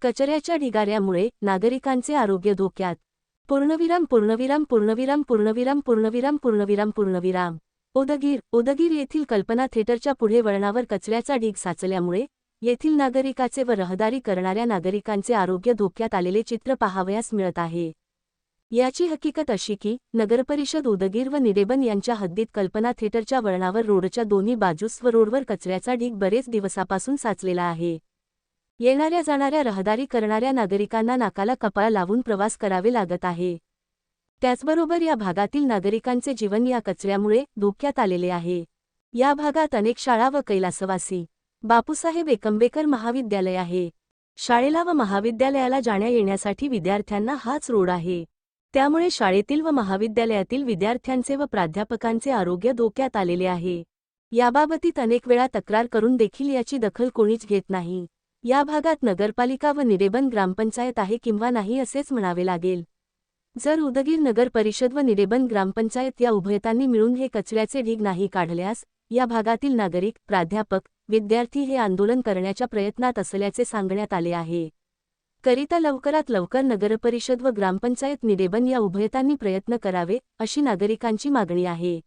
कचऱ्याच्या ढिगाऱ्यामुळे नागरिकांचे आरोग्य धोक्यात. पूर्णविराम पूर्णविराम पूर्णविराम पूर्णविराम पूर्णविराम पूर्णविराम पूर्णविराम. उदगीर येथील कल्पना थिएटरच्या पुढे वळणावर कचऱ्याचा ढीग साचल्यामुळे येथील नागरिकाचे व रहदारी करणाऱ्या नागरिकांचे आरोग्य धोक्यात आलेले चित्र पाहावयास मिळत आहे. याची हकीकत अशी की नगरपरिषद उदगीर व निडेबन यांच्या हद्दीत कल्पना थिएटरच्या वळणावर रोडच्या दोन्ही बाजूस व रोडवर कचऱ्याचा ढीग बरेच दिवसापासून साचलेला आहे. येणाऱ्या जाणाऱ्या रहदारी करणाऱ्या नागरिकांना नाकाला कपाळ लावून प्रवास करावे लागत आहे. त्याचबरोबर या भागातील नागरिकांचे जीवन या कचऱ्यामुळे धोक्यात आलेले आहे. या भागात अनेक शाळा व कैलासवासी बापूसाहेब एकंबेकर महाविद्यालय आहे. शाळेला व महाविद्यालयाला जाण्या येण्यासाठी विद्यार्थ्यांना हाच रोड आहे. त्यामुळे शाळेतील व महाविद्यालयातील विद्यार्थ्यांचे व प्राध्यापकांचे आरोग्य धोक्यात आलेले आहे. याबाबतीत अनेक वेळा तक्रार करून देखील याची दखल कोणीच घेत नाही. या भागात नगरपालिका व निडेबन ग्रामपंचायत आहे किंवा नाही असेच म्हणावे लागेल. जर उदगीर नगर परिषद व निडेबन ग्रामपंचायत या उभयतांनी मिळून हे कचऱ्याचे ढीग नाही काढल्यास या भागातील नागरिक, प्राध्यापक, विद्यार्थी हे आंदोलन करण्याच्या प्रयत्नात असल्याचे सांगण्यात आले आहे. करिता लवकरात लवकर नगरपरिषद व ग्रामपंचायत निडेबन या उभयतांनी प्रयत्न करावे अशी नागरिकांची मागणी आहे.